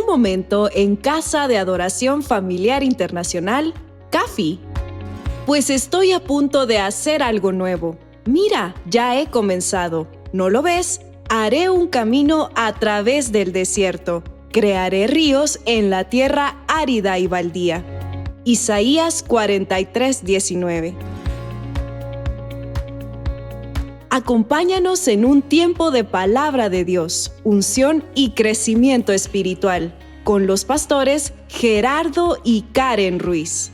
momento en Casa de Adoración Familiar Internacional, CAFI. Pues estoy a punto de hacer algo nuevo. Mira, ya he comenzado. ¿No lo ves? Haré un camino a través del desierto. Crearé ríos en la tierra árida y baldía. Isaías 43:19. Acompáñanos en un tiempo de palabra de Dios, unción y crecimiento espiritual, con los pastores Gerardo y Karen Ruiz.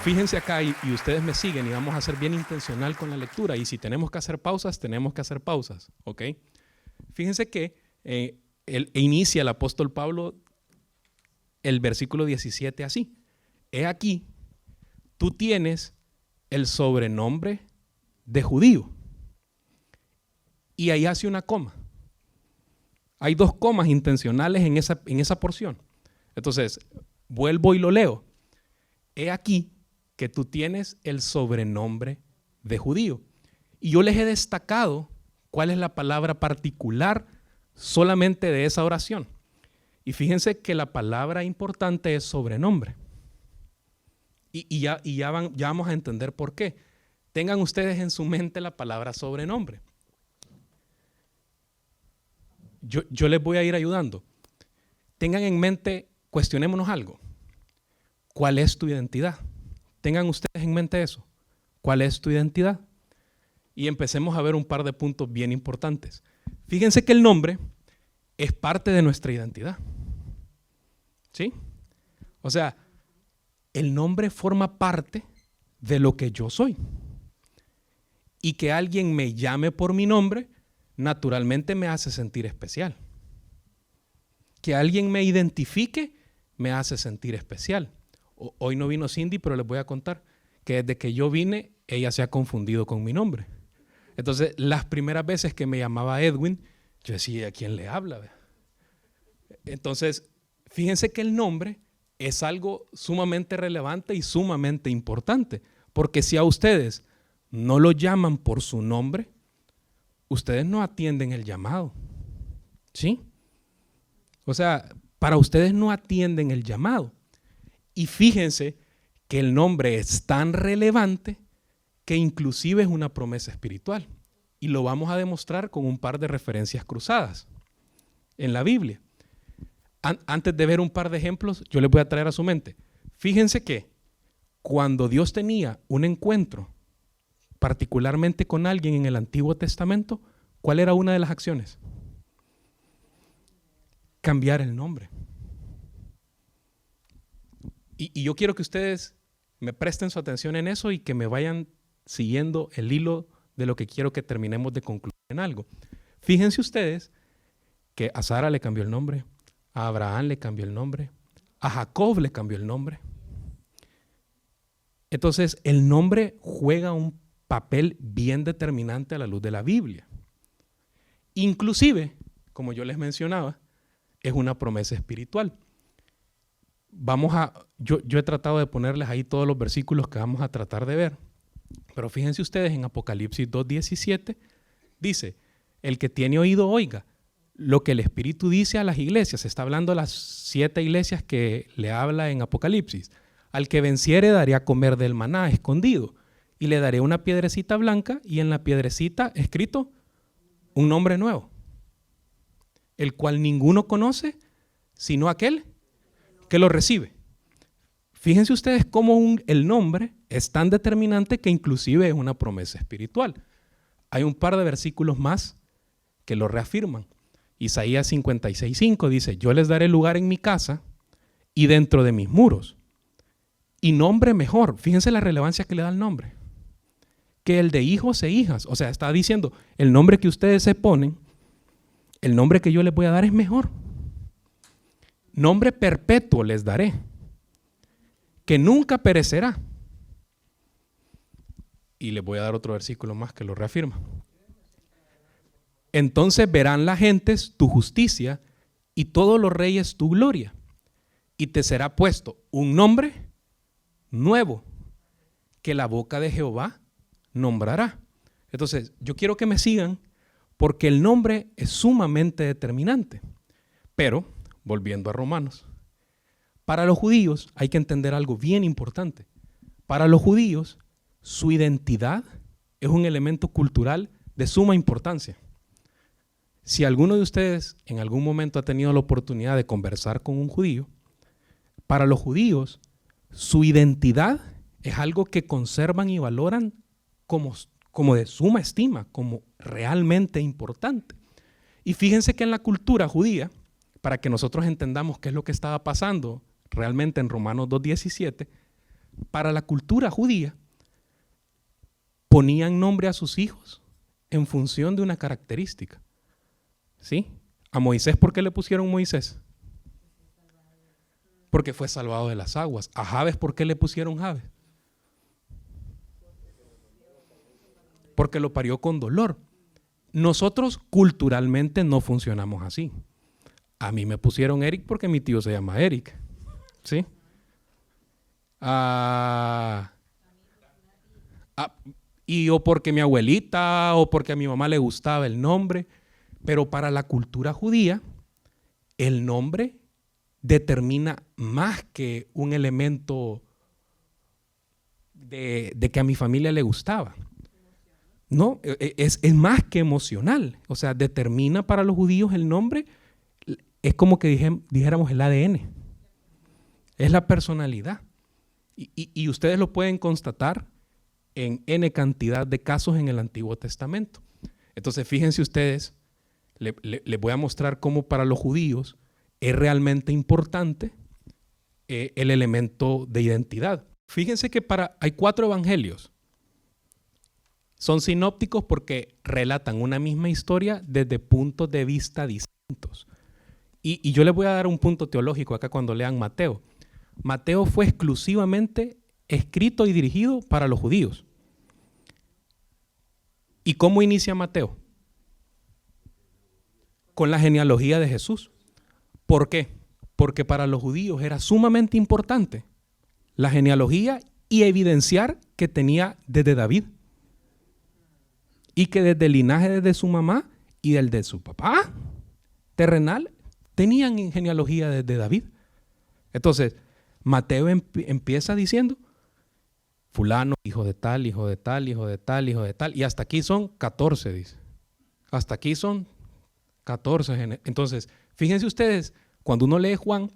Fíjense acá y ustedes me siguen y vamos a ser bien intencional con la lectura. Y si tenemos que hacer pausas, tenemos que hacer pausas, ¿ok? Fíjense que inicia el apóstol Pablo el versículo 17 así. He aquí, tú tienes el sobrenombre de judío. Y ahí hace una coma. Hay dos comas intencionales en esa porción. Entonces, vuelvo y lo leo. He aquí que tú tienes el sobrenombre de judío. Y yo les he destacado cuál es la palabra particular solamente de esa oración. Y fíjense que la palabra importante es sobrenombre. Y ya vamos a entender por qué. Tengan ustedes en su mente la palabra sobrenombre. Yo les voy a ir ayudando. Tengan en mente, cuestionémonos algo. ¿Cuál es tu identidad? Tengan ustedes en mente eso. ¿Cuál es tu identidad? Y empecemos a ver un par de puntos bien importantes. Fíjense que el nombre es parte de nuestra identidad. ¿Sí? O sea, el nombre forma parte de lo que yo soy. Y que alguien me llame por mi nombre, naturalmente me hace sentir especial. Que alguien me identifique, me hace sentir especial. Hoy no vino Cindy, pero les voy a contar que desde que yo vine, ella se ha confundido con mi nombre. Entonces, las primeras veces que me llamaba Edwin, yo decía, ¿a quién le habla? Entonces, fíjense que el nombre es algo sumamente relevante y sumamente importante, porque si a ustedes no lo llaman por su nombre, ustedes no atienden el llamado. ¿Sí? O sea, para ustedes no atienden el llamado. Y fíjense que el nombre es tan relevante que inclusive es una promesa espiritual. Y lo vamos a demostrar con un par de referencias cruzadas en la Biblia. Antes de ver un par de ejemplos, yo les voy a traer a su mente. Fíjense que cuando Dios tenía un encuentro, particularmente con alguien en el Antiguo Testamento, ¿cuál era una de las acciones? Cambiar el nombre. Y yo quiero que ustedes me presten su atención en eso y que me vayan siguiendo el hilo de lo que quiero que terminemos de concluir en algo. Fíjense ustedes que a Sara le cambió el nombre, a Abraham le cambió el nombre, a Jacob le cambió el nombre. Entonces, el nombre juega un papel bien determinante a la luz de la Biblia. Inclusive, como yo les mencionaba, es una promesa espiritual. Yo he tratado de ponerles ahí todos los versículos que vamos a tratar de ver, pero fíjense ustedes en Apocalipsis 2:17 dice, el que tiene oído oiga lo que el Espíritu dice a las iglesias. Está hablando de las 7 iglesias que le habla en Apocalipsis. Al que venciere daré a comer del maná escondido y le daré una piedrecita blanca y en la piedrecita escrito un nombre nuevo, el cual ninguno conoce sino aquel que lo recibe. Fíjense ustedes cómo el nombre es tan determinante que inclusive es una promesa espiritual. Hay un par de versículos más que lo reafirman. Isaías 56:5 dice, yo les daré lugar en mi casa y dentro de mis muros. Y nombre mejor, fíjense la relevancia que le da el nombre, que el de hijos e hijas. O sea, está diciendo, el nombre que ustedes se ponen, el nombre que yo les voy a dar es mejor. Nombre perpetuo les daré, que nunca perecerá. Y les voy a dar otro versículo más que lo reafirma. Entonces verán las gentes tu justicia y todos los reyes tu gloria. Y te será puesto un nombre nuevo que la boca de Jehová nombrará. Entonces, yo quiero que me sigan porque el nombre es sumamente determinante. Pero, volviendo a Romanos, para los judíos hay que entender algo bien importante. Para los judíos, su identidad es un elemento cultural de suma importancia. Si alguno de ustedes en algún momento ha tenido la oportunidad de conversar con un judío, para los judíos su identidad es algo que conservan y valoran como de suma estima, como realmente importante. Y fíjense que en la cultura judía, para que nosotros entendamos qué es lo que estaba pasando realmente en Romanos 2:17, para la cultura judía ponían nombre a sus hijos en función de una característica. ¿Sí? A Moisés, ¿por qué le pusieron Moisés? Porque fue salvado de las aguas. A Jabes, ¿por qué le pusieron Jabes? Porque lo parió con dolor. Nosotros culturalmente no funcionamos así. A mí me pusieron Eric porque mi tío se llama Eric. ¿Sí? Y o porque mi abuelita o porque a mi mamá le gustaba el nombre. Pero para la cultura judía, el nombre determina más que un elemento de que a mi familia le gustaba. No, es más que emocional. O sea, determina para los judíos el nombre, es como que dijéramos el ADN. Es la personalidad. Y ustedes lo pueden constatar en N cantidad de casos en el Antiguo Testamento. Entonces, fíjense ustedes, les voy a mostrar cómo para los judíos es realmente importante el elemento de identidad. Fíjense que hay 4 evangelios. Son sinópticos porque relatan una misma historia desde puntos de vista distintos. Y yo les voy a dar un punto teológico acá cuando lean Mateo. Mateo fue exclusivamente escrito y dirigido para los judíos. ¿Y cómo inicia Mateo? Con la genealogía de Jesús. ¿Por qué? Porque para los judíos era sumamente importante la genealogía y evidenciar que tenía desde David. Y que desde el linaje de su mamá y del de su papá terrenal tenían genealogía desde David. Entonces, Mateo empieza diciendo, fulano, hijo de tal, hijo de tal, hijo de tal, hijo de tal, y hasta aquí son 14, dice. Hasta aquí son 14. Entonces, fíjense ustedes, cuando uno lee Juan,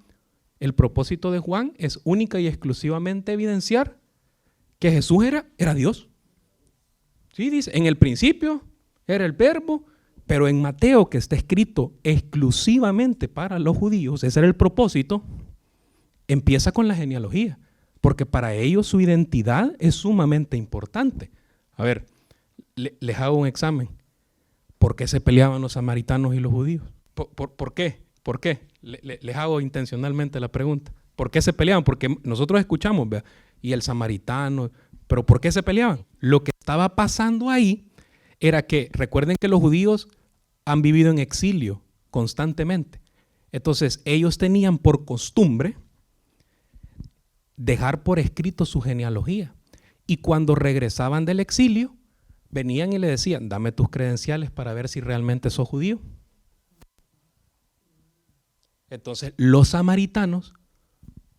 el propósito de Juan es única y exclusivamente evidenciar que Jesús era Dios. Sí, dice, en el principio era el verbo, pero en Mateo, que está escrito exclusivamente para los judíos, ese era el propósito, empieza con la genealogía, porque para ellos su identidad es sumamente importante. A ver, les hago un examen. ¿Por qué se peleaban los samaritanos y los judíos? ¿Por qué? ¿Por qué? Les hago intencionalmente la pregunta. ¿Por qué se peleaban? Porque nosotros escuchamos, ¿verdad? Y el samaritano, pero ¿por qué se peleaban? Lo que estaba pasando ahí era que, recuerden que los judíos han vivido en exilio constantemente. Entonces, ellos tenían por costumbre dejar por escrito su genealogía. Y cuando regresaban del exilio, venían y le decían, dame tus credenciales para ver si realmente sos judío. Entonces, los samaritanos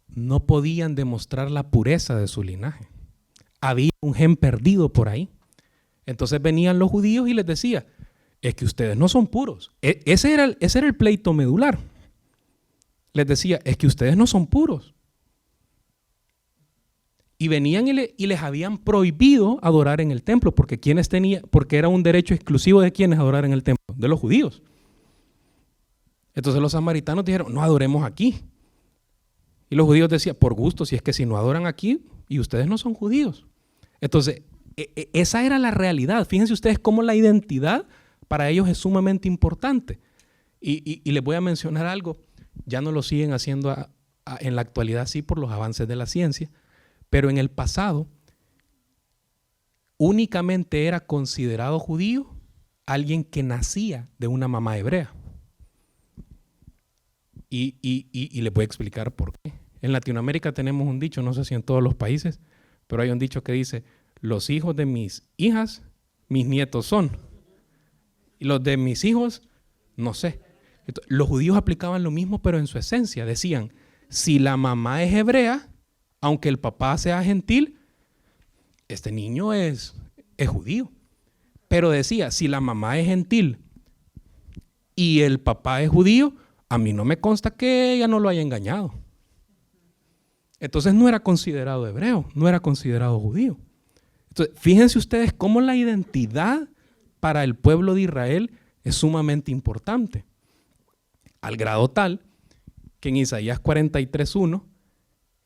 no podían demostrar la pureza de su linaje. Había un gen perdido por ahí. Entonces venían los judíos y les decía, es que ustedes no son puros. Ese era el pleito medular. Les decía, es que ustedes no son puros. Y venían y les habían prohibido adorar en el templo, porque era un derecho exclusivo de quienes adorar en el templo, de los judíos. Entonces los samaritanos dijeron, no adoremos aquí. Y los judíos decían, por gusto, si es que si no adoran aquí, y ustedes no son judíos. Entonces, esa era la realidad. Fíjense ustedes cómo la identidad para ellos es sumamente importante. Y les voy a mencionar algo, ya no lo siguen haciendo en la actualidad, sí, por los avances de la ciencia, pero en el pasado únicamente era considerado judío alguien que nacía de una mamá hebrea. Y les voy a explicar por qué. En Latinoamérica tenemos un dicho, no sé si en todos los países, pero hay un dicho que dice, los hijos de mis hijas, mis nietos son. Y los de mis hijos, no sé. Entonces, los judíos aplicaban lo mismo, pero en su esencia. Decían, si la mamá es hebrea, aunque el papá sea gentil, este niño es judío. Pero decía, si la mamá es gentil y el papá es judío, a mí no me consta que ella no lo haya engañado. Entonces no era considerado hebreo, no era considerado judío. Entonces, fíjense ustedes cómo la identidad para el pueblo de Israel es sumamente importante. Al grado tal que en Isaías 43:1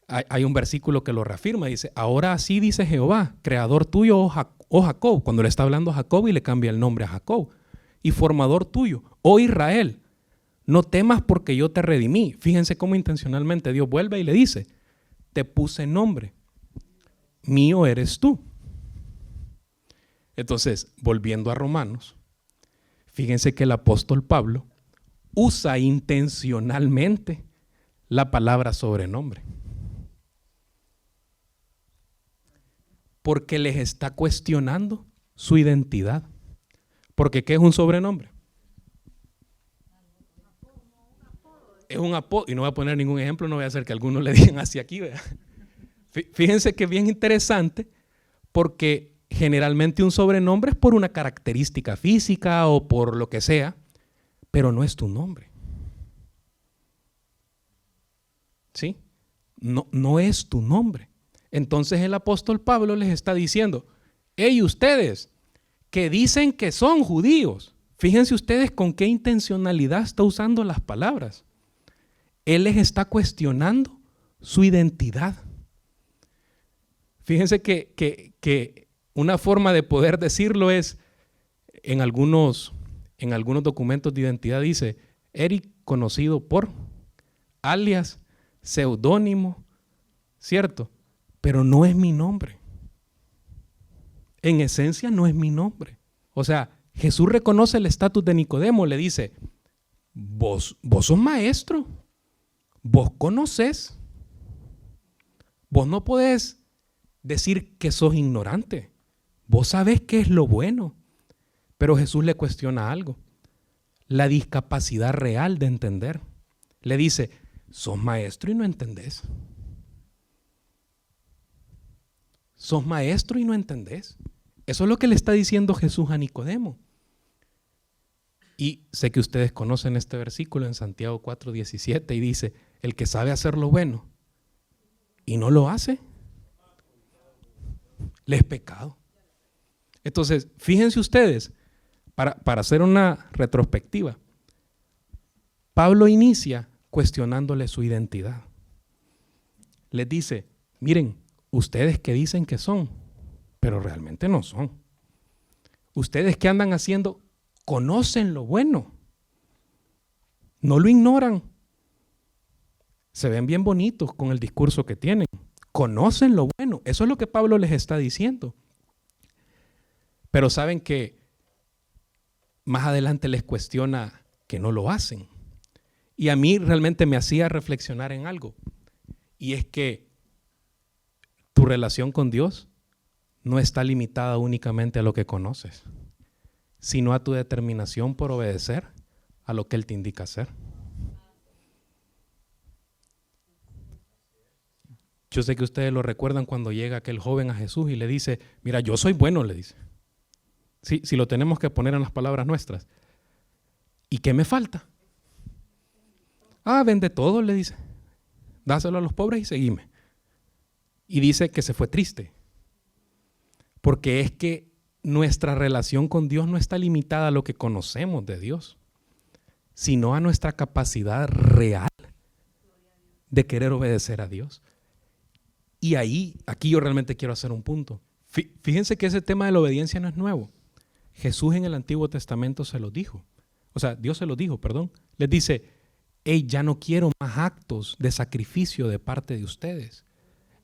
hay un versículo que lo reafirma. Dice, ahora así dice Jehová, creador tuyo, oh Jacob, cuando le está hablando a Jacob y le cambia el nombre a Jacob, y formador tuyo, oh Israel, no temas porque yo te redimí. Fíjense cómo intencionalmente Dios vuelve y le dice, te puse nombre, mío eres tú. Entonces, volviendo a Romanos, fíjense que el apóstol Pablo usa intencionalmente la palabra sobrenombre. Porque les está cuestionando su identidad. Porque ¿qué es un sobrenombre? Es un apodo. Y no voy a poner ningún ejemplo, no voy a hacer que algunos le digan así aquí. ¿Verdad? Fíjense que es bien interesante porque generalmente un sobrenombre es por una característica física o por lo que sea, pero no es tu nombre. ¿Sí? No es tu nombre. Entonces el apóstol Pablo les está diciendo, hey, ustedes que dicen que son judíos, fíjense ustedes con qué intencionalidad está usando las palabras. Él les está cuestionando su identidad. Fíjense que una forma de poder decirlo es, en algunos documentos de identidad dice, Eric conocido por, alias, seudónimo, ¿cierto? Pero no es mi nombre. En esencia no es mi nombre. O sea, Jesús reconoce el estatus de Nicodemo, le dice, vos sos maestro, vos conocés, vos no podés decir que sos ignorante, vos sabés qué es lo bueno. Pero Jesús le cuestiona algo, la discapacidad real de entender. Le dice, sos maestro y no entendés. Sos maestro y no entendés. Eso es lo que le está diciendo Jesús a Nicodemo. Y sé que ustedes conocen este versículo en Santiago 4:17 y dice, el que sabe hacer lo bueno y no lo hace, le es pecado. Entonces, fíjense ustedes, para hacer una retrospectiva, Pablo inicia cuestionándole su identidad. Les dice, miren, ustedes que dicen que son, pero realmente no son. Ustedes que andan haciendo, conocen lo bueno, no lo ignoran. Se ven bien bonitos con el discurso que tienen, conocen lo bueno. Eso es lo que Pablo les está diciendo. Pero saben que más adelante les cuestiona que no lo hacen. Y a mí realmente me hacía reflexionar en algo. Y es que tu relación con Dios no está limitada únicamente a lo que conoces, sino a tu determinación por obedecer a lo que Él te indica hacer. Yo sé que ustedes lo recuerdan cuando llega aquel joven a Jesús y le dice, mira, yo soy bueno, le dice. Si lo tenemos que poner en las palabras nuestras. ¿Y qué me falta? Vende todo, le dice. Dáselo a los pobres y seguime. Y dice que se fue triste. Porque es que nuestra relación con Dios no está limitada a lo que conocemos de Dios, sino a nuestra capacidad real de querer obedecer a Dios. Y aquí yo realmente quiero hacer un punto. Fíjense que ese tema de la obediencia no es nuevo. Jesús en el Antiguo Testamento se lo dijo. O sea, Dios se lo dijo, perdón. Les dice, hey, ya no quiero más actos de sacrificio de parte de ustedes.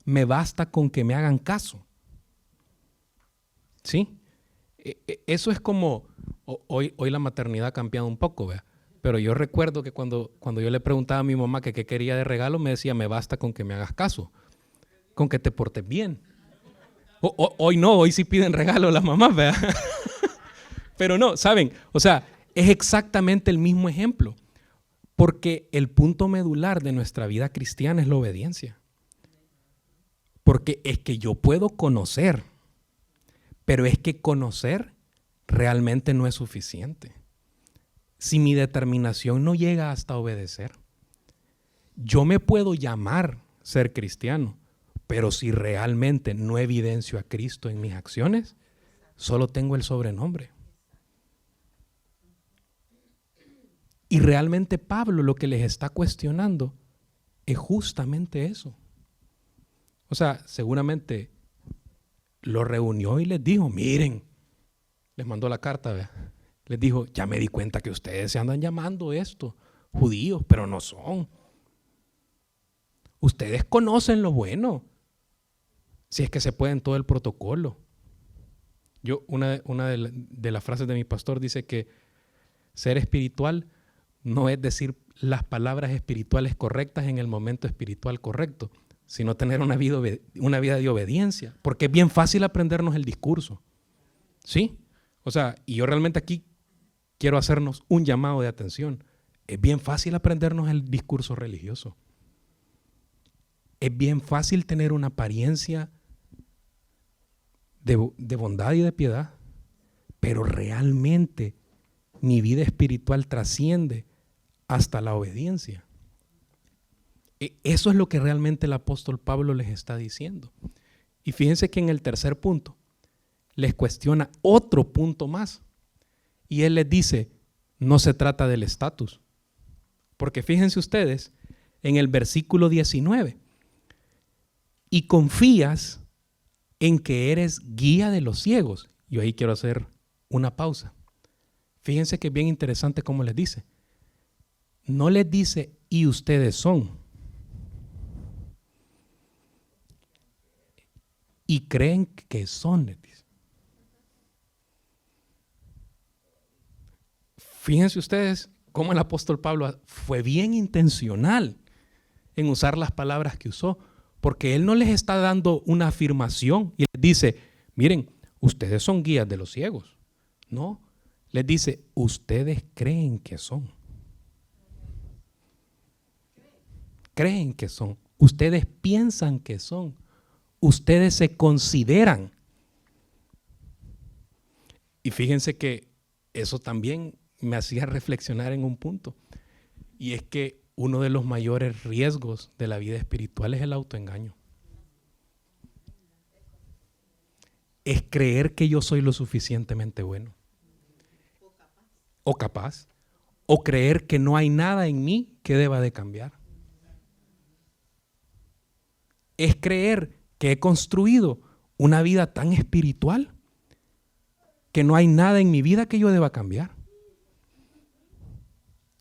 Me basta con que me hagan caso. ¿Sí? Eso es como, hoy la maternidad ha cambiado un poco, ¿verdad? Pero yo recuerdo que cuando yo le preguntaba a mi mamá que qué quería de regalo, me decía, me basta con que me hagas caso, con que te portes bien. Hoy no, hoy sí piden regalo las mamás, ¿verdad? Pero no, ¿saben? O sea, es exactamente el mismo ejemplo. Porque el punto medular de nuestra vida cristiana es la obediencia. Porque es que yo puedo conocer, pero es que conocer realmente no es suficiente. Si mi determinación no llega hasta obedecer, yo me puedo llamar ser cristiano, pero si realmente no evidencio a Cristo en mis acciones, solo tengo el sobrenombre. Y realmente Pablo lo que les está cuestionando es justamente eso. O sea, seguramente lo reunió y les dijo, miren, les mandó la carta, ¿verdad? Les dijo, ya me di cuenta que ustedes se andan llamando esto, judíos, pero no son. Ustedes conocen lo bueno, si es que se puede en todo el protocolo. Una de las frases de mi pastor dice que ser espiritual no es decir las palabras espirituales correctas en el momento espiritual correcto, sino tener una vida de obediencia, porque es bien fácil aprendernos el discurso, ¿sí? O sea, y yo realmente aquí quiero hacernos un llamado de atención. Es bien fácil aprendernos el discurso religioso. Es bien fácil tener una apariencia de bondad y de piedad, pero realmente mi vida espiritual trasciende hasta la obediencia. Eso es lo que realmente el apóstol Pablo les está diciendo. Y fíjense que en el tercer punto les cuestiona otro punto más. Y él les dice, no se trata del estatus. Porque fíjense ustedes, en el versículo 19, y confías en que eres guía de los ciegos. Yo ahí quiero hacer una pausa. Fíjense que es bien interesante cómo les dice. No les dice, y ustedes son. Y creen que son, les dice. Fíjense ustedes cómo el apóstol Pablo fue bien intencional en usar las palabras que usó, porque él no les está dando una afirmación y les dice, miren, ustedes son guías de los ciegos. No, les dice, ustedes creen que son. Creen que son. Ustedes piensan que son. Ustedes se consideran. Y fíjense que eso también me hacía reflexionar en un punto. Y es que uno de los mayores riesgos de la vida espiritual es el autoengaño. Es creer que yo soy lo suficientemente bueno. O capaz. O creer que no hay nada en mí que deba de cambiar. Es creer que he construido una vida tan espiritual que no hay nada en mi vida que yo deba cambiar.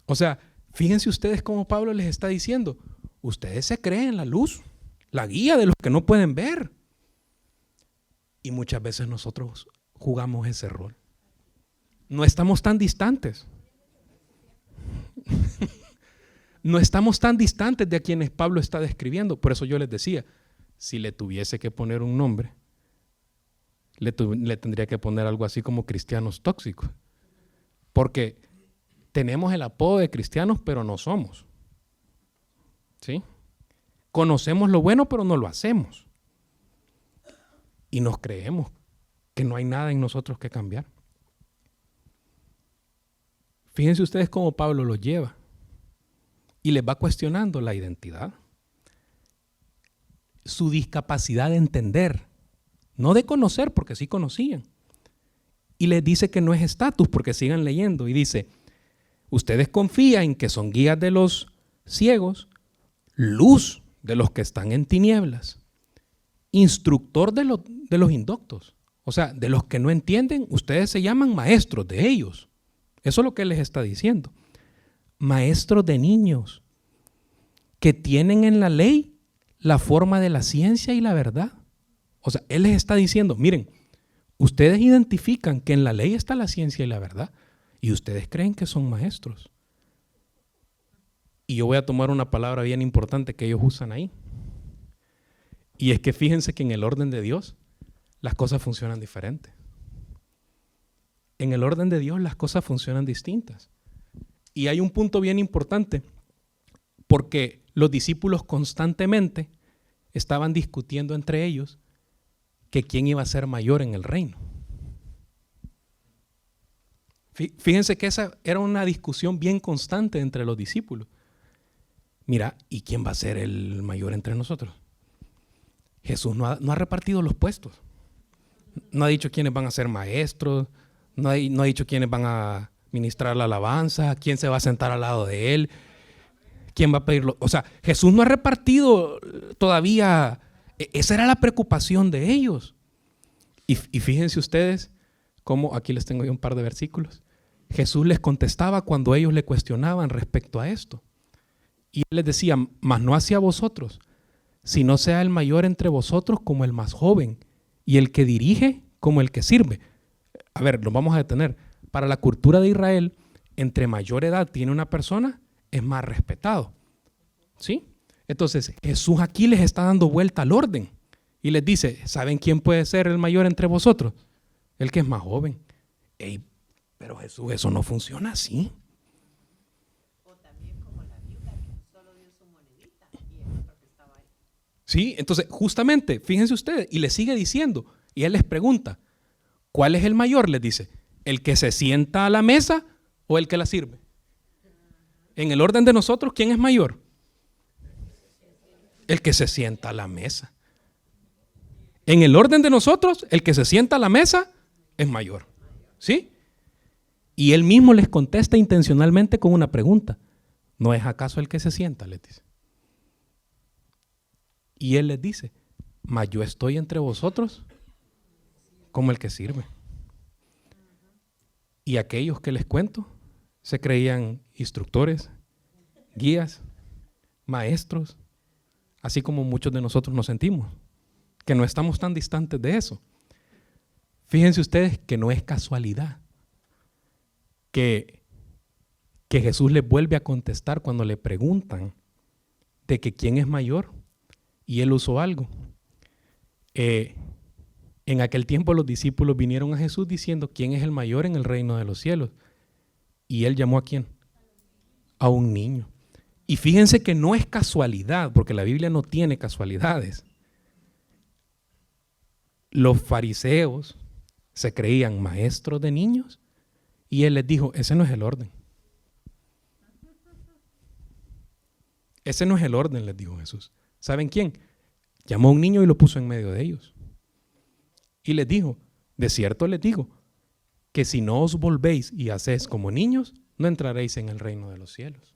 O sea, fíjense ustedes cómo Pablo les está diciendo, ustedes se creen la luz, la guía de los que no pueden ver. Y muchas veces nosotros jugamos ese rol. No estamos tan distantes. No estamos tan distantes de a quienes Pablo está describiendo. Por eso yo les decía, si le tuviese que poner un nombre, le tendría que poner algo así como cristianos tóxicos. Porque tenemos el apodo de cristianos, pero no somos. ¿Sí? Conocemos lo bueno, pero no lo hacemos. Y nos creemos que no hay nada en nosotros que cambiar. Fíjense ustedes cómo Pablo los lleva y les va cuestionando la identidad, su discapacidad de entender, no de conocer, porque sí conocían. Y les dice que no es estatus, porque sigan leyendo. Y dice, ustedes confían en que son guías de los ciegos, luz de los que están en tinieblas, instructor de los indoctos. O sea, de los que no entienden, ustedes se llaman maestros de ellos. Eso es lo que él les está diciendo. Maestros de niños que tienen en la ley la forma de la ciencia y la verdad. O sea, él les está diciendo, miren, ustedes identifican que en la ley está la ciencia y la verdad y ustedes creen que son maestros. Y yo voy a tomar una palabra bien importante que ellos usan ahí. Y es que fíjense que en el orden de Dios, las cosas funcionan diferente. En el orden de Dios las cosas funcionan distintas. Y hay un punto bien importante, porque los discípulos constantemente estaban discutiendo entre ellos que quién iba a ser mayor en el reino. Fíjense que esa era una discusión bien constante entre los discípulos. Mira, ¿y quién va a ser el mayor entre nosotros? Jesús no ha repartido los puestos. No ha dicho quiénes van a ser maestros, no ha dicho quiénes van a ministrar la alabanza, quién se va a sentar al lado de él, quién va a pedirlo. O sea, Jesús no ha repartido todavía. Esa era la preocupación de ellos. Y fíjense ustedes cómo, aquí les tengo yo un par de versículos. Jesús les contestaba cuando ellos le cuestionaban respecto a esto. Y él les decía, mas no hacia vosotros, sino sea el mayor entre vosotros como el más joven, y el que dirige como el que sirve. A ver, nos vamos a detener. Para la cultura de Israel, entre mayor edad tiene una persona, es más respetado. ¿Sí? Entonces, Jesús aquí les está dando vuelta al orden y les dice, ¿saben quién puede ser el mayor entre vosotros? El que es más joven. Ey, pero Jesús, eso no funciona así. O también como la viuda que solo dio su monedita y el otro que estaba ahí. Sí, entonces, justamente, fíjense ustedes, y le sigue diciendo, y él les pregunta, ¿cuál es el mayor? Les dice, ¿el que se sienta a la mesa o el que la sirve? En el orden de nosotros, ¿quién es mayor? El que se sienta a la mesa. En el orden de nosotros, el que se sienta a la mesa es mayor. ¿Sí? Y él mismo les contesta intencionalmente con una pregunta. ¿No es acaso el que se sienta? Les dice. Y él les dice, mas yo estoy entre vosotros como el que sirve. Y aquellos que les cuento se creían instructores, guías, maestros, así como muchos de nosotros nos sentimos, que no estamos tan distantes de eso. Fíjense ustedes que no es casualidad que Jesús les vuelve a contestar cuando le preguntan de que quién es mayor, y él usó algo. En aquel tiempo los discípulos vinieron a Jesús diciendo, ¿quién es el mayor en el reino de los cielos? Y él llamó ¿a quién? A un niño. Y fíjense que no es casualidad, porque la Biblia no tiene casualidades. Los fariseos se creían maestros de niños y él les dijo, ese no es el orden. Ese no es el orden, les dijo Jesús. ¿Saben quién? Llamó a un niño y lo puso en medio de ellos. Y les dijo, de cierto les digo, que si no os volvéis y hacéis como niños, no entraréis en el reino de los cielos.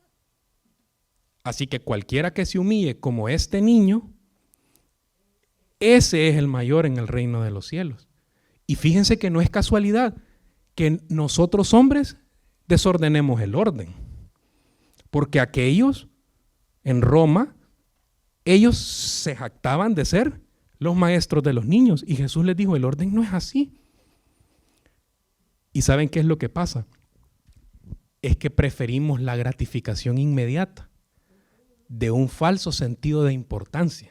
Así que cualquiera que se humille como este niño, ese es el mayor en el reino de los cielos. Y fíjense que no es casualidad que nosotros hombres desordenemos el orden. Porque aquellos en Roma, ellos se jactaban de ser los maestros de los niños. Y Jesús les dijo, el orden no es así. ¿Y saben qué es lo que pasa? Es que preferimos la gratificación inmediata de un falso sentido de importancia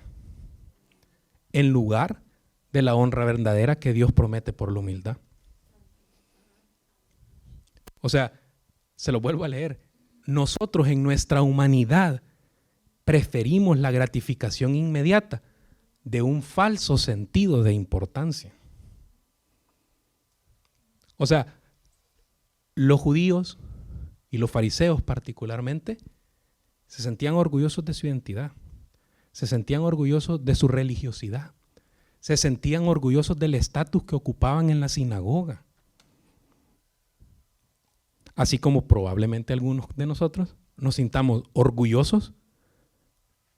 en lugar de la honra verdadera que Dios promete por la humildad. O sea, se lo vuelvo a leer. Nosotros en nuestra humanidad preferimos la gratificación inmediata de un falso sentido de importancia. O sea, los judíos y los fariseos particularmente se sentían orgullosos de su identidad, se sentían orgullosos de su religiosidad, se sentían orgullosos del estatus que ocupaban en la sinagoga. Así como probablemente algunos de nosotros nos sintamos orgullosos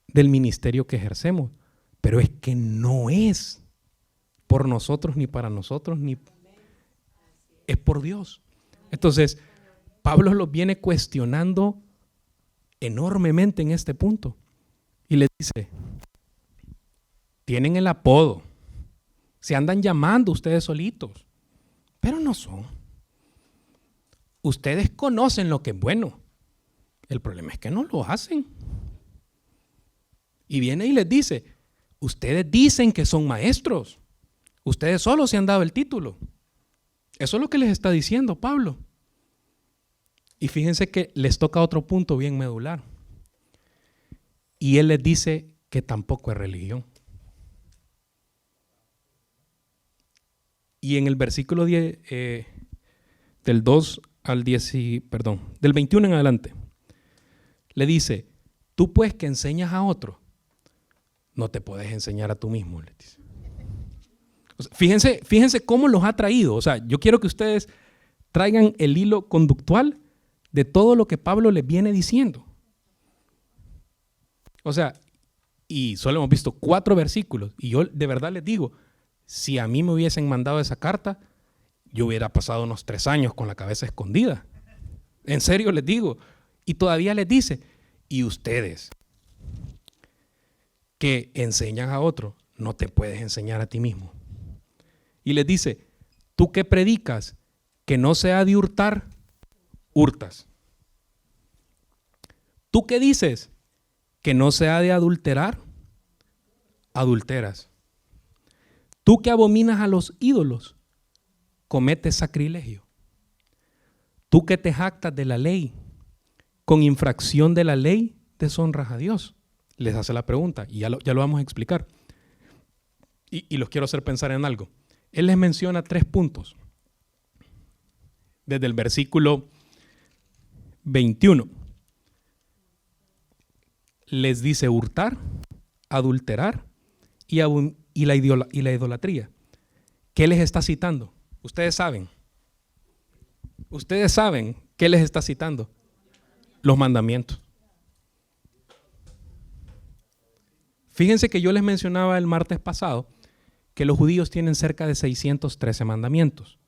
del ministerio que ejercemos, pero es que no es por nosotros ni para nosotros, ni es por Dios. Entonces, Pablo los viene cuestionando enormemente en este punto y les dice, tienen el apodo, se andan llamando ustedes solitos, pero no son. Ustedes conocen lo que es bueno, el problema es que no lo hacen. Y viene y les dice, ustedes dicen que son maestros, Ustedes solo se han dado el título. Eso es lo que les está diciendo Pablo. Y fíjense que les toca otro punto bien medular. Y él les dice que tampoco es religión. Y en el versículo 10, del 2 al 10, del 21 en adelante, le dice, tú pues que enseñas a otro, no te puedes enseñar a tú mismo, le dice. O sea, fíjense cómo los ha traído. O sea, yo quiero que ustedes traigan el hilo conductual de todo lo que Pablo les viene diciendo. O sea, y solo hemos visto 4 versículos. Y yo de verdad les digo, si a mí me hubiesen mandado esa carta, yo hubiera pasado unos 3 años con la cabeza escondida. En serio les digo. Y todavía les dice, y ustedes que enseñan a otro, no te puedes enseñar a ti mismo. Y les dice, tú que predicas que no se ha de hurtar, hurtas. Tú que dices que no se ha de adulterar, adulteras. Tú que abominas a los ídolos, cometes sacrilegio. Tú que te jactas de la ley, con infracción de la ley, deshonras a Dios. Les hace la pregunta y ya lo vamos a explicar. Y los quiero hacer pensar en algo. Él les menciona 3 puntos. Desde el versículo 21. Les dice hurtar, adulterar y la idolatría. ¿Qué les está citando? Ustedes saben qué les está citando. Los mandamientos. Fíjense que yo les mencionaba el martes pasado que los judíos tienen cerca de 613 mandamientos,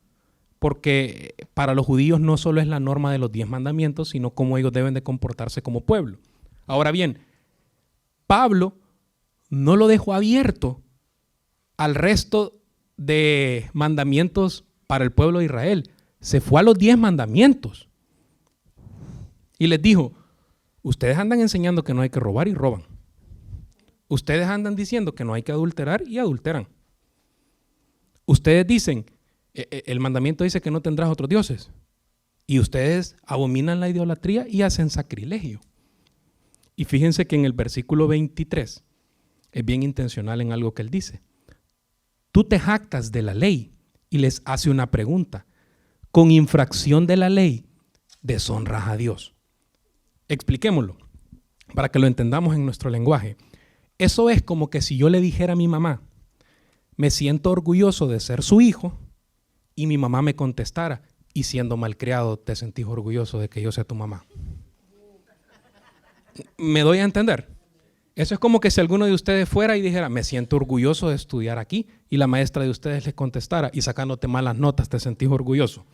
porque para los judíos no solo es la norma de los 10 mandamientos, sino cómo ellos deben de comportarse como pueblo. Ahora bien, Pablo no lo dejó abierto al resto de mandamientos para el pueblo de Israel. Se fue a los 10 mandamientos y les dijo, ustedes andan enseñando que no hay que robar y roban. Ustedes andan diciendo que no hay que adulterar y adulteran. Ustedes dicen, el mandamiento dice que no tendrás otros dioses. Y ustedes abominan la idolatría y hacen sacrilegio. Y fíjense que en el versículo 23 es bien intencional en algo que él dice. Tú te jactas de la ley y les hace una pregunta. Con infracción de la ley, deshonras a Dios. Expliquémoslo para que lo entendamos en nuestro lenguaje. Eso es como que si yo le dijera a mi mamá, me siento orgulloso de ser su hijo, y mi mamá me contestara, y siendo malcriado, ¿te sentís orgulloso de que yo sea tu mamá? ¿Me doy a entender? Eso es como que si alguno de ustedes fuera y dijera, me siento orgulloso de estudiar aquí, y la maestra de ustedes les contestara, y sacándote malas notas, ¿te sentís orgulloso?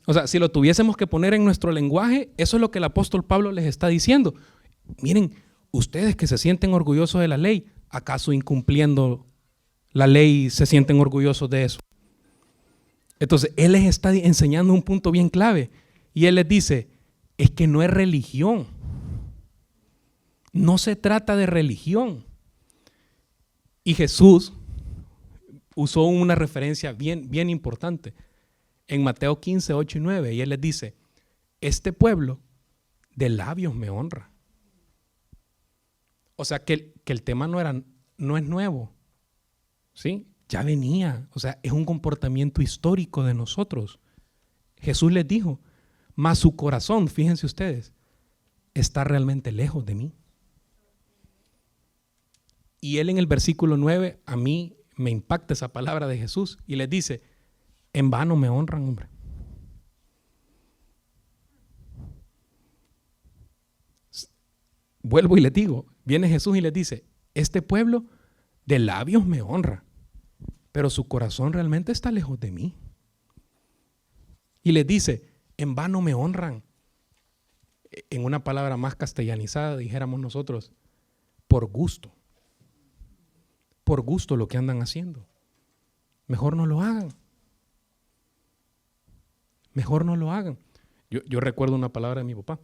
O sea, si lo tuviésemos que poner en nuestro lenguaje, eso es lo que el apóstol Pablo les está diciendo. Miren, ustedes que se sienten orgullosos de la ley, ¿acaso incumpliendo la ley se sienten orgullosos de eso? Entonces, él les está enseñando un punto bien clave. Y él les dice, es que no es religión. No se trata de religión. Y Jesús usó una referencia bien importante en Mateo 15, 8 y 9. Y él les dice, este pueblo de labios me honra. O sea que el tema no es nuevo, ¿sí? Ya venía, o sea, es un comportamiento histórico de nosotros. Jesús les dijo, mas su corazón, fíjense ustedes, está realmente lejos de mí. Y él en el versículo 9, a mí me impacta esa palabra de Jesús y les dice, en vano me honran, hombre. Vuelvo y les digo, viene Jesús y les dice, este pueblo de labios me honra, pero su corazón realmente está lejos de mí. Y les dice, en vano me honran. En una palabra más castellanizada, dijéramos nosotros, por gusto. Por gusto lo que andan haciendo. Mejor no lo hagan. Mejor no lo hagan. Yo recuerdo una palabra de mi papá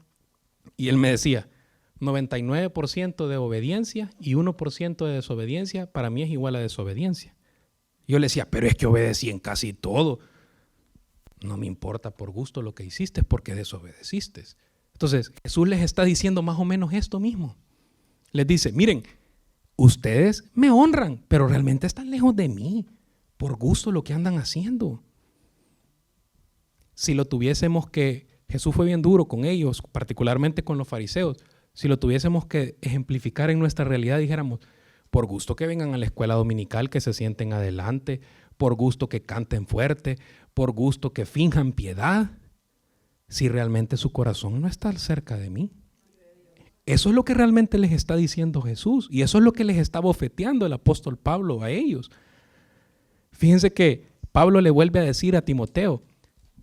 y él me decía, 99% de obediencia y 1% de desobediencia para mí es igual a desobediencia. Yo le decía, pero es que obedecí en casi todo. No me importa por gusto lo que hiciste, porque desobedeciste. Entonces, Jesús les está diciendo más o menos esto mismo. Les dice, miren, ustedes me honran, pero realmente están lejos de mí, por gusto lo que andan haciendo. Si lo tuviésemos que, Jesús fue bien duro con ellos, particularmente con los fariseos, si lo tuviésemos que ejemplificar en nuestra realidad, dijéramos, por gusto que vengan a la escuela dominical, que se sienten adelante, por gusto que canten fuerte, por gusto que finjan piedad, si realmente su corazón no está cerca de mí. Eso es lo que realmente les está diciendo Jesús, y eso es lo que les está bofeteando el apóstol Pablo a ellos. Fíjense que Pablo le vuelve a decir a Timoteo,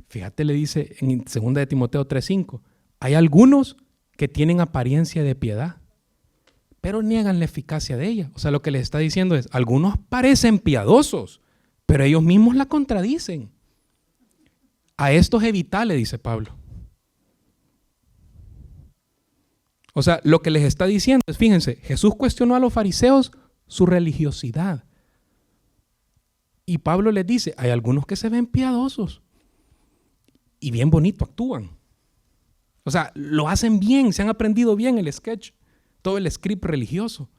fíjate, le dice en 2 de Timoteo 3:5, hay algunos que tienen apariencia de piedad, pero niegan la eficacia de ella. O sea, lo que les está diciendo es, algunos parecen piadosos, pero ellos mismos la contradicen. A estos evitale, dice Pablo. O sea, lo que les está diciendo es, fíjense, Jesús cuestionó a los fariseos su religiosidad. Y Pablo les dice, hay algunos que se ven piadosos y bien bonito actúan. O sea, lo hacen bien, se han aprendido bien el sketch, todo el script religioso,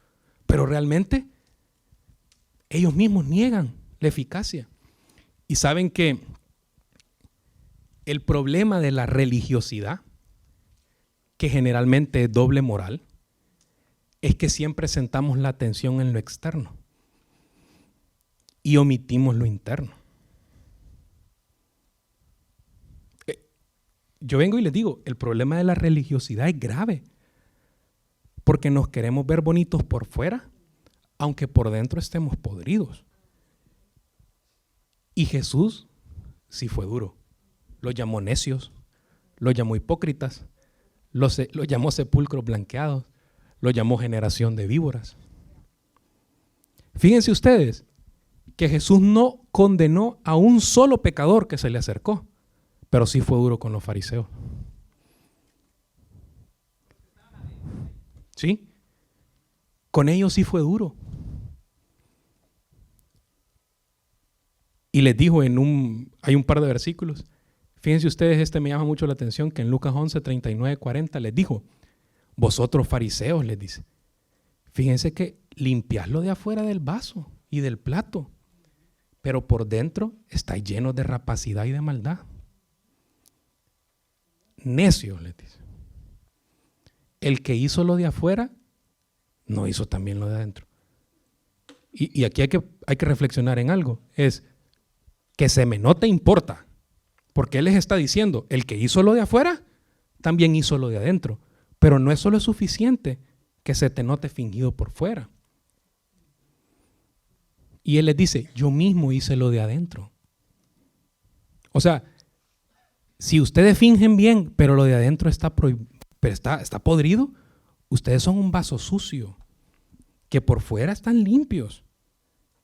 pero realmente ellos mismos niegan la eficacia. Y saben que el problema de la religiosidad, que generalmente es doble moral, es que siempre centramos la atención en lo externo y omitimos lo interno. Yo vengo y les digo, el problema de la religiosidad es grave, porque nos queremos ver bonitos por fuera, aunque por dentro estemos podridos. Y Jesús sí fue duro. Los llamó necios, los llamó hipócritas, los llamó sepulcros blanqueados, los llamó generación de víboras. Fíjense ustedes que Jesús no condenó a un solo pecador que se le acercó, pero sí fue duro con los fariseos. ¿Sí? Con ellos sí fue duro. Y les dijo hay un par de versículos. Fíjense ustedes, me llama mucho la atención, que en Lucas 11, 39, 40 les dijo, vosotros fariseos, les dice, fíjense que limpiad lo de afuera del vaso y del plato, pero por dentro estáis llenos de rapacidad y de maldad. Necios, les dice. El que hizo lo de afuera, no hizo también lo de adentro. Y aquí hay que reflexionar en algo, es que se me note importa, porque Él les está diciendo, el que hizo lo de afuera, también hizo lo de adentro, pero no es solo suficiente que se te note fingido por fuera. Y Él les dice, yo mismo hice lo de adentro. O sea, si ustedes fingen bien, pero lo de adentro está podrido, ustedes son un vaso sucio, que por fuera están limpios,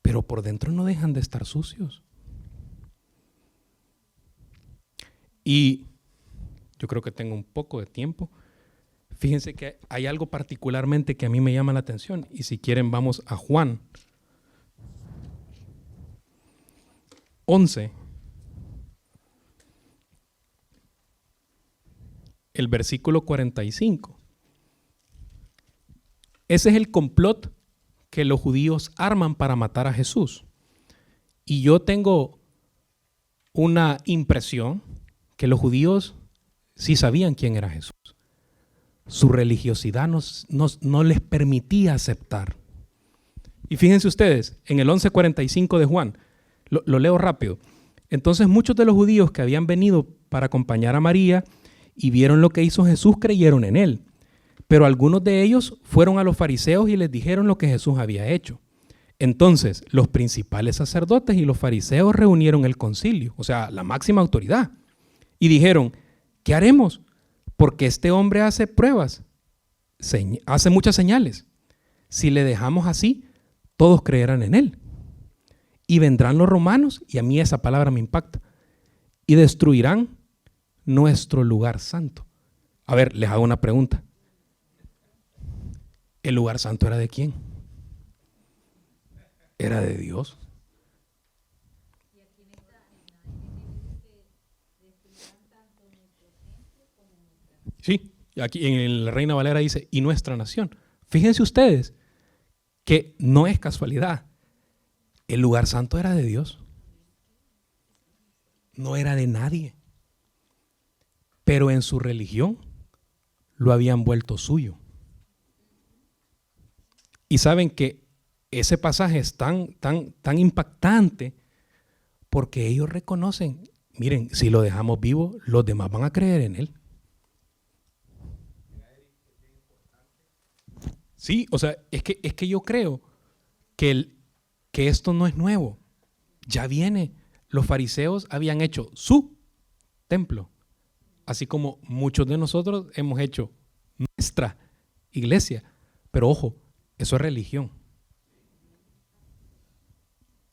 pero por dentro no dejan de estar sucios. Y yo creo que tengo un poco de tiempo. Fíjense que hay algo particularmente que a mí me llama la atención, y si quieren vamos a Juan 11, el versículo 45. Ese es el complot que los judíos arman para matar a Jesús. Y yo tengo una impresión que los judíos sí sabían quién era Jesús. Su religiosidad no les permitía aceptar. Y fíjense ustedes, en el 11:45 de Juan, lo leo rápido. Entonces muchos de los judíos que habían venido para acompañar a María y vieron lo que hizo Jesús, creyeron en él. Pero algunos de ellos fueron a los fariseos y les dijeron lo que Jesús había hecho. Entonces los principales sacerdotes y los fariseos reunieron el concilio, o sea, la máxima autoridad, y dijeron, ¿qué haremos? Porque este hombre hace pruebas, hace muchas señales. Si le dejamos así, todos creerán en él. Y vendrán los romanos, y a mí esa palabra me impacta, y destruirán nuestro lugar santo. A ver, les hago una pregunta. ¿El lugar santo era de quién? Era de Dios. Sí, aquí en la Reina Valera dice, y nuestra nación. Fíjense ustedes que no es casualidad. El lugar santo era de Dios. No era de nadie. Pero en su religión lo habían vuelto suyo. Y saben que ese pasaje es tan impactante porque ellos reconocen, miren, si lo dejamos vivo, los demás van a creer en él. Sí, o sea, es que yo creo que esto no es nuevo. Ya viene. Los fariseos habían hecho su templo, así como muchos de nosotros hemos hecho nuestra iglesia. Pero ojo, eso es religión.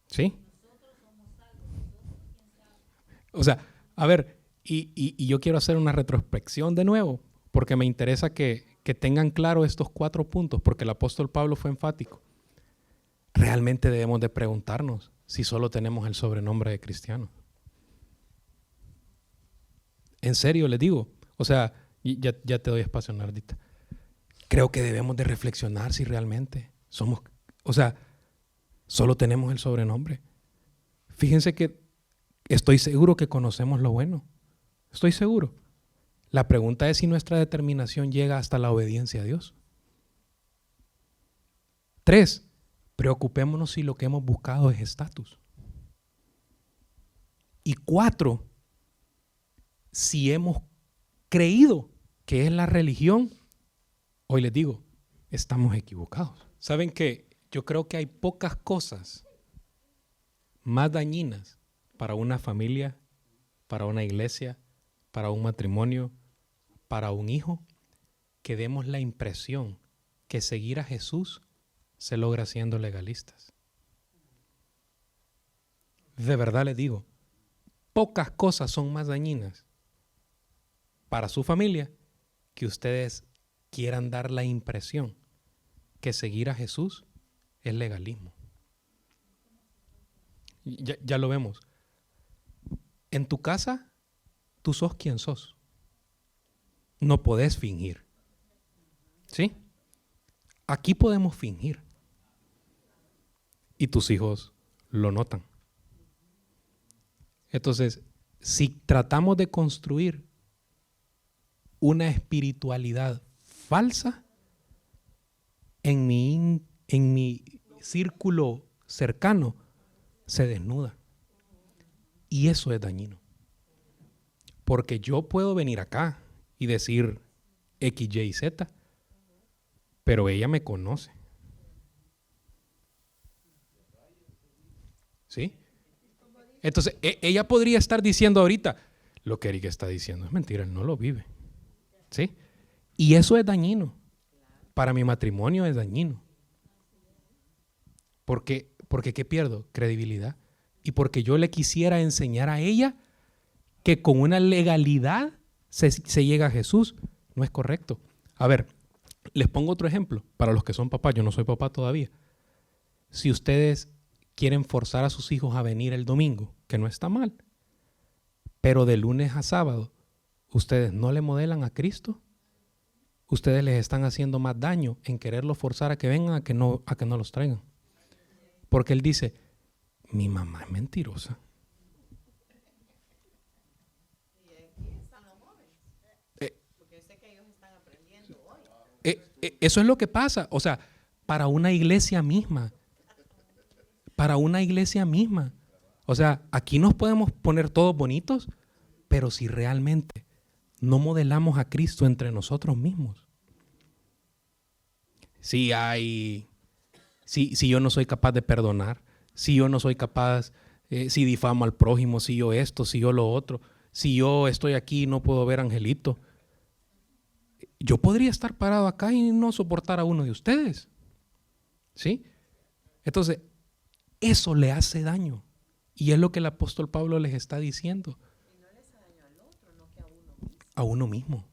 ¿Sí? O sea, a ver, y yo quiero hacer una retrospección de nuevo, porque me interesa que tengan claro estos 4 puntos, porque el apóstol Pablo fue enfático. Realmente debemos de preguntarnos si solo tenemos el sobrenombre de cristiano. En serio les digo, o sea, ya te doy espacio, Nardita. Creo que debemos de reflexionar si realmente somos, o sea, solo tenemos el sobrenombre. Fíjense que estoy seguro que conocemos lo bueno. Estoy seguro. La pregunta es si nuestra determinación llega hasta la obediencia a Dios. 3, preocupémonos si lo que hemos buscado es estatus. Y 4, si hemos creído que es la religión, hoy les digo, estamos equivocados. Saben que yo creo que hay pocas cosas más dañinas para una familia, para una iglesia, para un matrimonio, para un hijo, que demos la impresión que seguir a Jesús se logra siendo legalistas. De verdad les digo, pocas cosas son más dañinas para su familia que ustedes quieran dar la impresión que seguir a Jesús es legalismo. Ya lo vemos. En tu casa, tú sos quien sos. No podés fingir. ¿Sí? Aquí podemos fingir. Y tus hijos lo notan. Entonces, si tratamos de construir una espiritualidad falsa en mi círculo cercano, se desnuda. Y eso es dañino. Porque yo puedo venir acá y decir X, Y, Z, pero ella me conoce. ¿Sí? Entonces, ella podría estar diciendo ahorita, lo que Erika está diciendo es mentira, él no lo vive. ¿Sí? Y eso es dañino. Para mi matrimonio es dañino. Porque ¿qué pierdo? Credibilidad. Y porque yo le quisiera enseñar a ella que con una legalidad se llega a Jesús. No es correcto. A ver, les pongo otro ejemplo. Para los que son papás, yo no soy papá todavía. Si ustedes quieren forzar a sus hijos a venir el domingo, que no está mal, pero de lunes a sábado, ustedes no le modelan a Cristo, ustedes les están haciendo más daño en quererlos forzar a que vengan a que no los traigan. Porque él dice, mi mamá es mentirosa. Y aquí están los jóvenes. Porque sé que ellos están aprendiendo hoy. Eso es lo que pasa. O sea, para una iglesia misma. O sea, aquí nos podemos poner todos bonitos, pero si realmente no modelamos a Cristo entre nosotros mismos. Si yo no soy capaz de perdonar, si yo no soy capaz, si difamo al prójimo, si yo esto, si yo lo otro, si yo estoy aquí y no puedo ver a Angelito, yo podría estar parado acá y no soportar a uno de ustedes. ¿Sí? Entonces, eso le hace daño. Y es lo que el apóstol Pablo les está diciendo. Y no le hace daño al otro, no que a uno mismo. A uno mismo.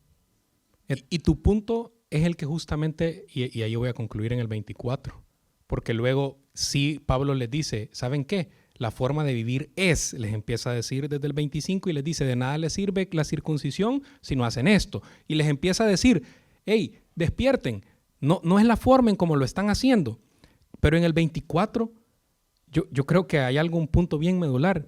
Y tu punto es el que justamente, y ahí voy a concluir en el 24, porque luego sí Pablo les dice, ¿saben qué? La forma de vivir es, les empieza a decir desde el 25 y les dice, de nada les sirve la circuncisión si no hacen esto. Y les empieza a decir, hey, despierten, no es la forma en cómo lo están haciendo. Pero en el 24, yo creo que hay algún punto bien medular.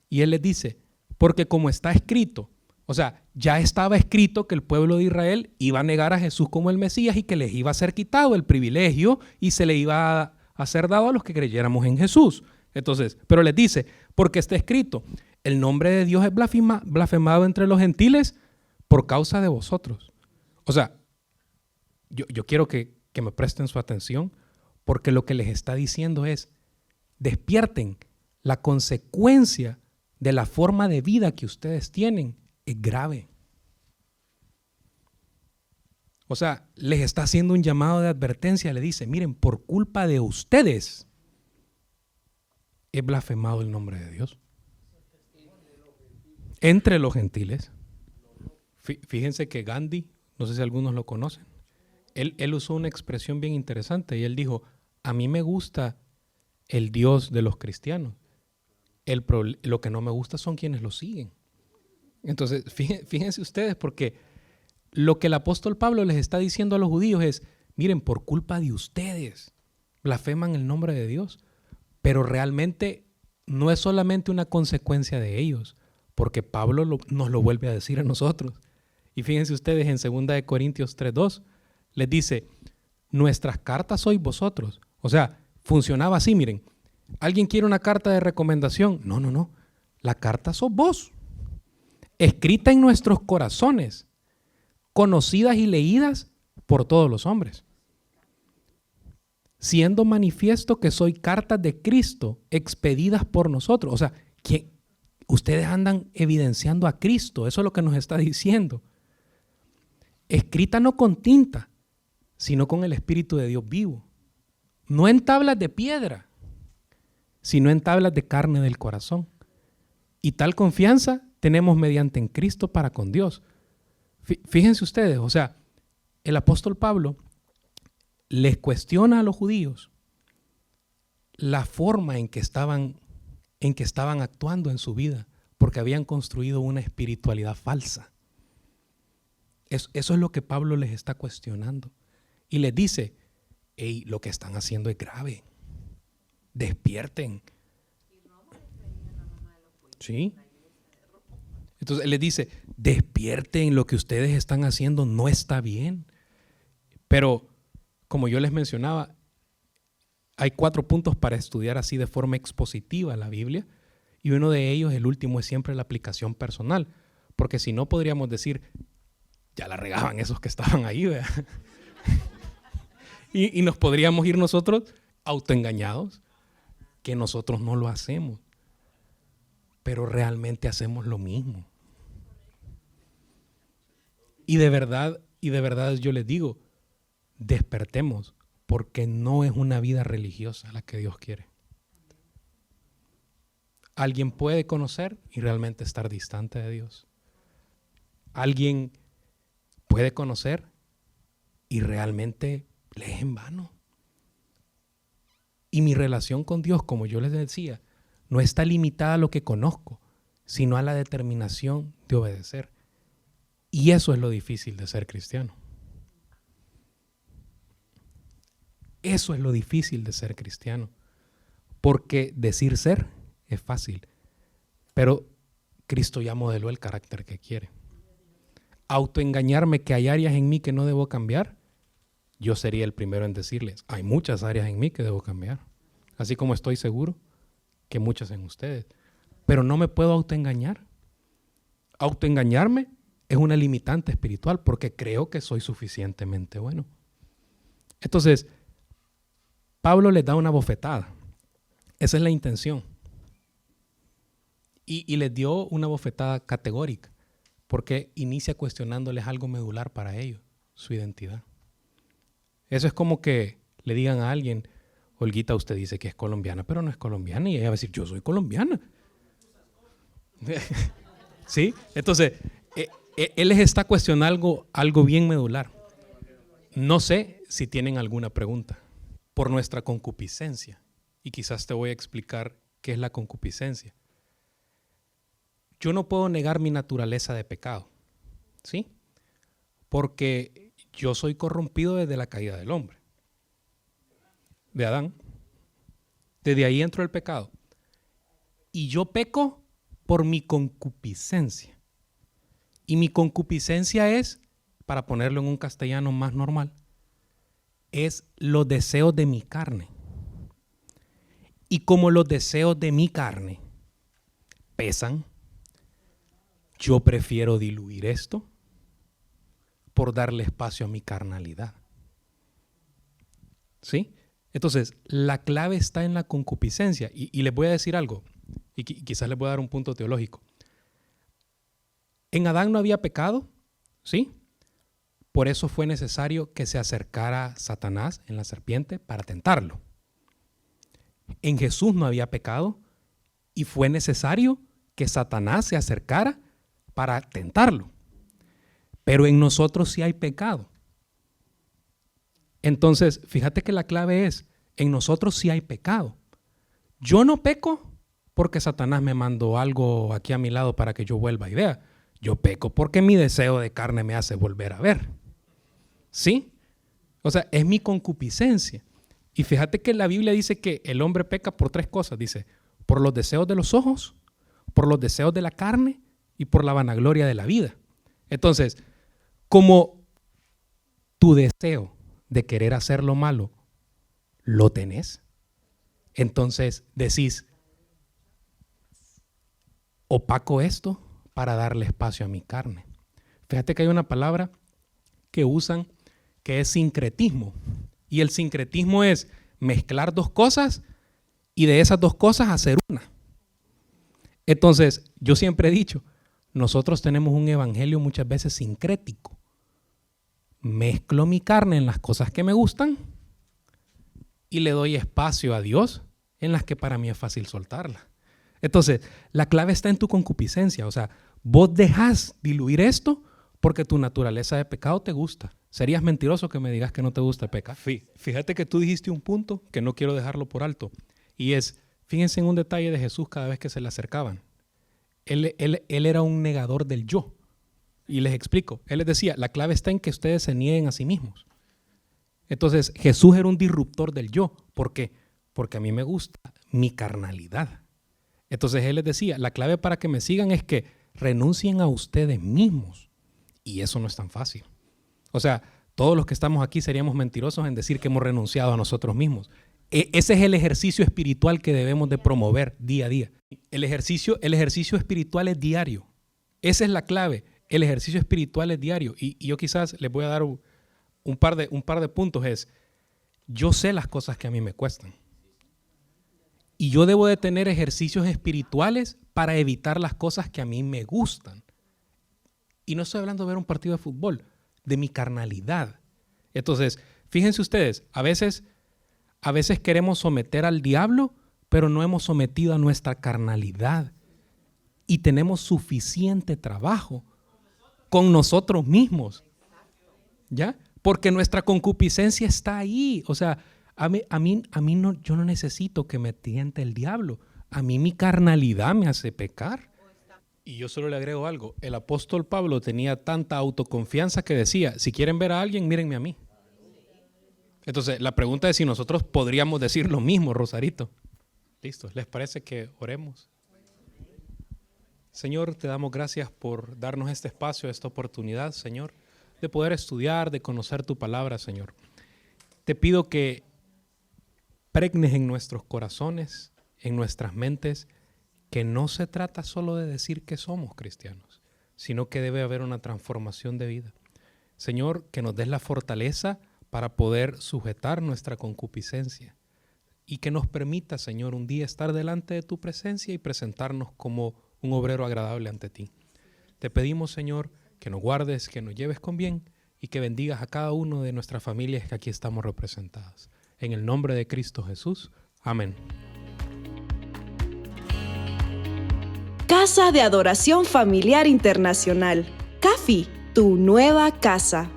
Y él les dice, porque como está escrito, o sea, ya estaba escrito que el pueblo de Israel iba a negar a Jesús como el Mesías y que les iba a ser quitado el privilegio y se le iba a ser dado a los que creyéramos en Jesús. Entonces, pero les dice, porque está escrito, el nombre de Dios es blasfemado entre los gentiles por causa de vosotros. O sea, yo quiero que me presten su atención, porque lo que les está diciendo es, despierten, la consecuencia de la forma de vida que ustedes tienen es grave. O sea, les está haciendo un llamado de advertencia, le dice, miren, por culpa de ustedes es blasfemado el nombre de Dios entre los gentiles. Fíjense que Gandhi, no sé si algunos lo conocen, él usó una expresión bien interesante y él dijo, a mí me gusta el Dios de los cristianos, lo que no me gusta son quienes lo siguen. Entonces, fíjense ustedes, porque lo que el apóstol Pablo les está diciendo a los judíos es, miren, por culpa de ustedes blasfeman el nombre de Dios, pero realmente no es solamente una consecuencia de ellos, porque Pablo nos lo vuelve a decir a nosotros. Y fíjense ustedes en 2 Corintios 3:2, les dice, nuestras cartas sois vosotros. O sea, funcionaba así, miren, ¿alguien quiere una carta de recomendación? No, la carta sos vos, escrita en nuestros corazones, conocidas y leídas por todos los hombres, siendo manifiesto que soy cartas de Cristo expedidas por nosotros. O sea, ustedes andan evidenciando a Cristo, eso es lo que nos está diciendo. Escrita no con tinta, sino con el Espíritu de Dios vivo. No en tablas de piedra, sino en tablas de carne del corazón. Y tal confianza tenemos mediante en Cristo para con Dios. Fíjense ustedes, o sea, el apóstol Pablo les cuestiona a los judíos la forma en que estaban actuando en su vida, porque habían construido una espiritualidad falsa. Eso es lo que Pablo les está cuestionando. Y les dice, hey, lo que están haciendo es grave. Despierten. ¿Sí? Entonces él les dice, despierten, lo que ustedes están haciendo no está bien. Pero, como yo les mencionaba, hay 4 puntos para estudiar así de forma expositiva la Biblia, y uno de ellos, el último, es siempre la aplicación personal, porque si no podríamos decir, ya la regaban esos que estaban ahí, ¿verdad? y nos podríamos ir nosotros autoengañados, que nosotros no lo hacemos, pero realmente hacemos lo mismo. Y de verdad yo les digo, despertemos, porque no es una vida religiosa la que Dios quiere. Alguien puede conocer y realmente estar distante de Dios. Alguien puede conocer y realmente le es en vano. Y mi relación con Dios, como yo les decía, no está limitada a lo que conozco, sino a la determinación de obedecer. Y eso es lo difícil de ser cristiano. Eso es lo difícil de ser cristiano. Porque decir ser es fácil, pero Cristo ya modeló el carácter que quiere. Autoengañarme que hay áreas en mí que no debo cambiar, yo sería el primero en decirles, hay muchas áreas en mí que debo cambiar. Así como estoy seguro que muchas en ustedes. Pero no me puedo autoengañar. Autoengañarme es una limitante espiritual porque creo que soy suficientemente bueno. Entonces, Pablo les da una bofetada. Esa es la intención. Y les dio una bofetada categórica porque inicia cuestionándoles algo medular para ellos, su identidad. Eso es como que le digan a alguien, Olguita, usted dice que es colombiana, pero no es colombiana, y ella va a decir, yo soy colombiana. ¿Sí? Entonces, él les está cuestionando algo bien medular. No sé si tienen alguna pregunta por nuestra concupiscencia, y quizás te voy a explicar ¿qué es la concupiscencia? Yo no puedo negar mi naturaleza de pecado, ¿sí? Porque yo soy corrompido desde la caída del hombre, de Adán. Desde ahí entró el pecado. Y yo peco por mi concupiscencia. Y mi concupiscencia es, para ponerlo en un castellano más normal, es los deseos de mi carne. Y como los deseos de mi carne pesan, yo prefiero diluir esto por darle espacio a mi carnalidad. ¿Sí? Entonces, la clave está en la concupiscencia. Y les voy a decir algo, y quizás les voy a dar un punto teológico. En Adán no había pecado, ¿sí? Por eso fue necesario que se acercara Satanás en la serpiente para tentarlo. En Jesús no había pecado y fue necesario que Satanás se acercara para tentarlo. Pero en nosotros sí hay pecado. Entonces, fíjate que la clave es, en nosotros sí hay pecado. Yo no peco porque Satanás me mandó algo aquí a mi lado para que yo vuelva y vea. Yo peco porque mi deseo de carne me hace volver a ver. ¿Sí? O sea, es mi concupiscencia. Y fíjate que la Biblia dice que el hombre peca por 3 cosas. Dice, por los deseos de los ojos, por los deseos de la carne y por la vanagloria de la vida. Entonces, como tu deseo de querer hacer lo malo lo tenés, entonces decís, opaco esto para darle espacio a mi carne. Fíjate que hay una palabra que usan que es sincretismo. Y el sincretismo es mezclar 2 cosas y de esas 2 cosas hacer una. Entonces, yo siempre he dicho, nosotros tenemos un evangelio muchas veces sincrético. Mezclo mi carne en las cosas que me gustan y le doy espacio a Dios en las que para mí es fácil soltarla. Entonces, la clave está en tu concupiscencia. O sea, vos dejás diluir esto porque tu naturaleza de pecado te gusta. Serías mentiroso que me digas que no te gusta el pecado. Fíjate que tú dijiste un punto que no quiero dejarlo por alto. Y es, fíjense en un detalle de Jesús cada vez que se le acercaban. Él era un negador del yo. Y les explico. Él les decía, la clave está en que ustedes se nieguen a sí mismos. Entonces, Jesús era un disruptor del yo. ¿Por qué? Porque a mí me gusta mi carnalidad. Entonces, Él les decía, la clave para que me sigan es que renuncien a ustedes mismos. Y eso no es tan fácil. O sea, todos los que estamos aquí seríamos mentirosos en decir que hemos renunciado a nosotros mismos. Ese es el ejercicio espiritual que debemos de promover día a día. El ejercicio espiritual es diario. Esa es la clave. El ejercicio espiritual es diario. Y yo quizás les voy a dar un par de puntos. Es, yo sé las cosas que a mí me cuestan. Y yo debo de tener ejercicios espirituales para evitar las cosas que a mí me gustan. Y no estoy hablando de ver un partido de fútbol, de mi carnalidad. Entonces, fíjense ustedes, a veces queremos someter al diablo, pero no hemos sometido a nuestra carnalidad. Y tenemos suficiente trabajo con nosotros mismos. ¿Ya? Porque nuestra concupiscencia está ahí. O sea, a mí no, yo no necesito que me tiente el diablo. A mí mi carnalidad me hace pecar. Y yo solo le agrego algo. El apóstol Pablo tenía tanta autoconfianza que decía, si quieren ver a alguien, mírenme a mí. Entonces, la pregunta es si nosotros podríamos decir lo mismo, Rosarito. Listo, ¿les parece que oremos? Señor, te damos gracias por darnos este espacio, esta oportunidad, Señor, de poder estudiar, de conocer tu palabra, Señor. Te pido que pregnes en nuestros corazones, en nuestras mentes, que no se trata solo de decir que somos cristianos, sino que debe haber una transformación de vida. Señor, que nos des la fortaleza para poder sujetar nuestra concupiscencia y que nos permita, Señor, un día estar delante de tu presencia y presentarnos como un obrero agradable ante ti. Te pedimos, Señor, que nos guardes, que nos lleves con bien y que bendigas a cada uno de nuestras familias que aquí estamos representadas. En el nombre de Cristo Jesús. Amén. Casa de Adoración Familiar Internacional. CAFI, tu nueva casa.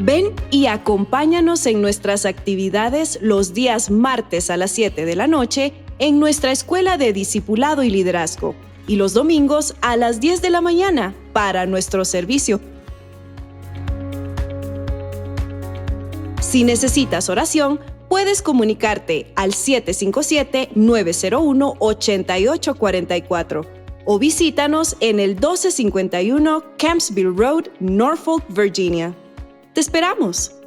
Ven y acompáñanos en nuestras actividades los días martes a las 7 de la noche en nuestra Escuela de Discipulado y Liderazgo y los domingos a las 10 de la mañana para nuestro servicio. Si necesitas oración, puedes comunicarte al 757-901-8844 o visítanos en el 1251 Campsville Road, Norfolk, Virginia. ¡Te esperamos!